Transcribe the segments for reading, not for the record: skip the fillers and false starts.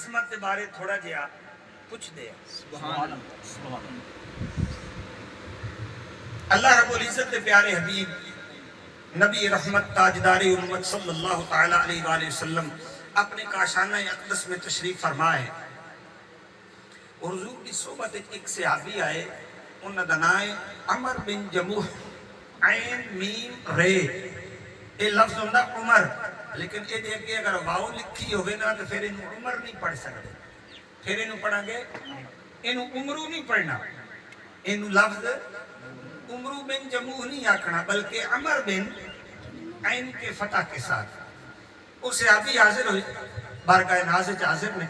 قسمت کے بارے تھوڑا جہا پوچھ دے. سبحان اللہ. اللہ رب العزت کے پیارے حبیب نبی رحمت تاجدار امت صلی اللہ تعالی علیہ وآلہ وسلم اپنے کاشانہ اقدس میں تشریف فرمائے اور حضور کی صحبت ایک صحابی آئے. انہوں کا نام ہے عمر بن جموح عین میم رے. یہ لفظ ہوتا عمر لیکن یہ دیکھ کے اگر واؤ لکھی ہوئے نا تو پھر انہوں عمر نہیں پڑھ سکتے. پھر انہوں پڑھا گے انہوں عمرو نہیں پڑھنا. انہوں لفظ عمرو بن جموح نہیں آکھنا بلکہ عمر بن عین کے فتح کے ساتھ. وہ صحابی حاضر ہوئے بارگاہ ناز حاضر نے.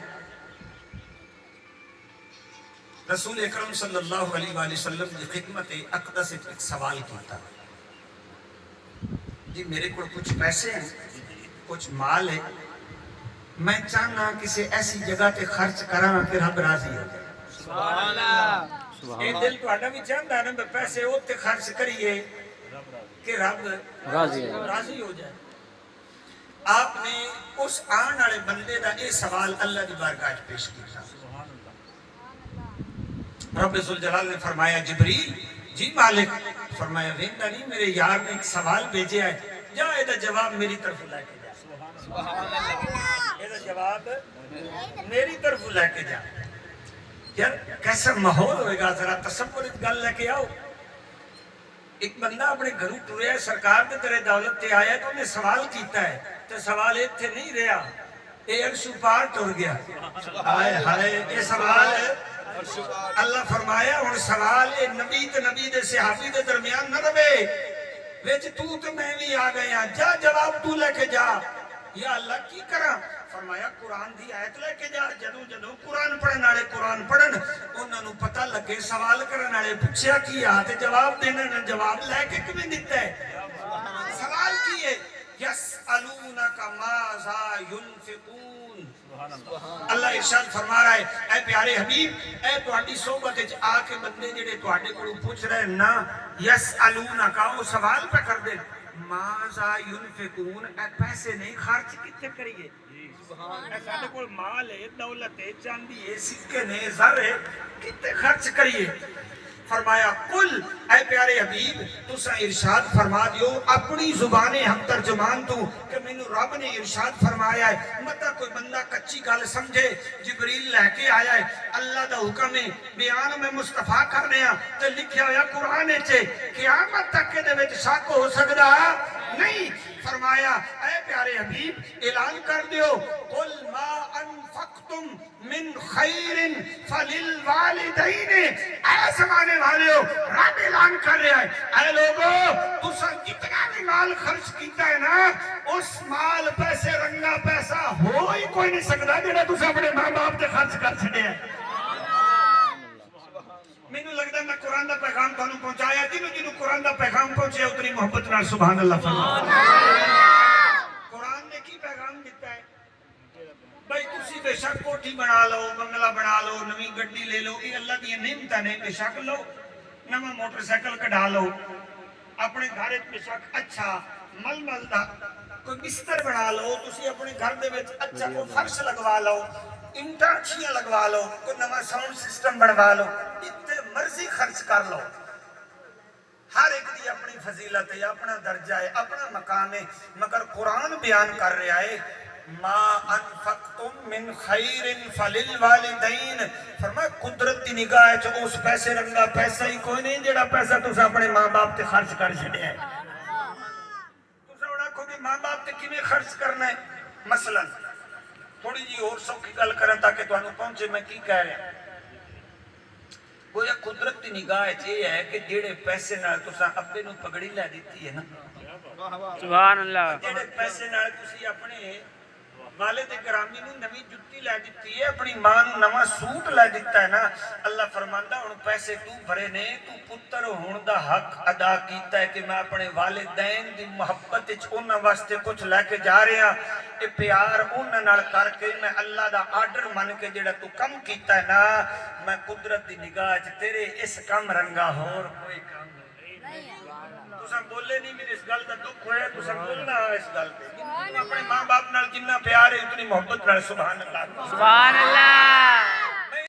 رسول اکرم صلی اللہ علیہ وآلہ وسلم کی خدمت اقدس ایک سوال کیتا. جی میرے کو کچھ پیسے ہیں کچھ مال ہے میں چاہنا کسی ایسی جگہ تے خرچ کراں کہ رب راضی ہو جائے. سبحان اللہ. اے دل تہاڈا بھی چاہندا ہے نا پیسے اوتے خرچ کریے کہ رب راضی ہو جائے. آپ نے اس آن والے بندے دا یہ سوال اللہ دی بارگاہ وچ پیش کیتا. رب ذوالجلال نے فرمایا جبریل جی مالک. فرمایا ویندا نہیں میرے یار نے ایک سوال بھیجا ہے جا یہ جواب میری طرف لے کے جا. سبحان اللہ. یہ جواب میری طرف لے کے جا. یار کیسا ماحول ہوئے گا ذرا تصور اس گل لے کے آؤ. ایک بندہ اپنے گھروں ٹریا ہے سرکار نے تیرے دولت تے آیا تو انہیں سوال کیتا ہے تو سوال ایتھے نہیں رہا اے عرشو پار ٹر گیا. ہائے ہائے یہ سوال ہے. اللہ فرمایا ہن سوال اے نبی تے نبی دے صحابی دے درمیان نہ رہے وچ تو میں بھی آ گیا. جا جواب تو لے کے جا. یا اللہ کی کراں؟ فرمایا قرآن دی آیت لے کے جا. جدوں قرآن پڑھن والے قرآن پڑھن انہاں نوں پتہ لگے سوال کرن والے پوچھیا کی آ تے جواب دینا نہ جواب لے کے کیویں دتا ہے. سوال کی ہے یسألونک ماذا ينفقون. اللہ ارشاد فرما رہا ہے اے پیارے حبیب اے تہاڈی صحبت وچ آ کے بندے جڑے تہاڈے کولوں پوچھ رہے نا یسألونک وہ سوال پہ کر دے ماذا ينفقون اے پیسے نہیں خرچ کتے کریے. اے ساڈے کول مال ہے دولت ہے چاندی ہے سکے نے زر ہے کتے خرچ کریے. فرمایا قل اے پیارے حبیب تسا ارشاد فرما دیو اپنی زبان ہم ترجمان تو کہ مینوں رب نے ارشاد فرمایا ہے. متا کوئی بندہ کچی گل سمجھے جبریل لے کے آیا ہے اللہ دا حکم ہے بیان میں مصطفیٰ کرنے ہاں تے لکھیا ہوا قرآن وچ قیامت تک دے وچ شک ہو سکدا نہیں. فرمایا اے پیارے حبیب اعلان کر دیو قل ما انفقتم من خیر فللوالدین. اے زمانے والے ہو رب اعلان کر رہا ہے اے لوگو تسا جتنا بھی مال خرچ کیتا ہے نا اس مال پیسے رنگا پیسہ ہو ہی کوئی نہیں سکتا جڑا تسا اپنے ماں باپ تے خرچ کر چھڈیا ہے. مینوں لگدا میں قرآن دا پیغام تانوں پہنچایا جنوں قرآن دا پیغام پہنچیا اتنی محبت نال سبحان اللہ فرمایا. قرآن نے کی پیغام دیتا ہے بھائی تسی بے شک کوٹھی بنا لو بنگلہ بنا لو نویں گڈی لے لو یہ اللہ دی نعمتاں نے بے شک لو نواں موٹر سائیکل کڈھا لو اپنے گھر وچ بے شک اچھا ململ دا کوئی بستر بنا لو تسی اپنے گھر دے وچ اچھا کوئی فرش لگوا لو انٹاں اچھیاں لگوا لو کوئی نواں ساؤنڈ سسٹم بنوا لو جتنے مرضی خرچ کر لو. ہر ایک دی اپنی فضیلت ہے اپنا درجہ ہے اپنا مقام ہے مگر قرآن بیان کر رہا ہے ما انفقتم من خیر فللوالدین. فرمایا قدرت دی نگاہ چ اس پیسے رنگا پیسہ ہی کوئی نہیں جڑا پیسہ تسا اپنے ماں باپ تے خرچ کر چھڈیا ہے. تسا اڑا کو بھی ماں باپ تے کیویں خرچ کرنا ہے. مثلا تھوڑی جی اور سوکھی گل کریں تاکہ تانوں پہنچے میں کی کہہ رہا ہوں. گویا قدرت کی نگاہ یہ ہے کہ جڑے پیسے نال تسا ابے نوں پگڑی لے دیتی ہے نا سبحان اللہ. جڑے پیسے نال تسی اپنے والد گرامی نوں نویں جُتی لے دیتی ہے اپنی ماں نوں نواں سوٹ لے دیتا ہے نا اللہ فرماندا ہن پیسے تو بھرے نے تو پتر ہون دا حق ادا کیتا ہے کہ میں اپنے والدین دی محبت وچ انہاں واسطے کچھ لے کے جا رہا اے پیار انہاں نال کر کے میں اللہ دا آرڈر من کے جڑا تو کم کیتا ہے نا میں قدرت دی نگاہ وچ تیرے اس کم رنگا ہور کوئی کم تساں بولے نہیں میرے اس گل دا دکھ ہویا تساں بولنا اس گل تے اپنے ماں باپ نال جنہ پیار ہے اتنی محبت نال سبحان اللہ.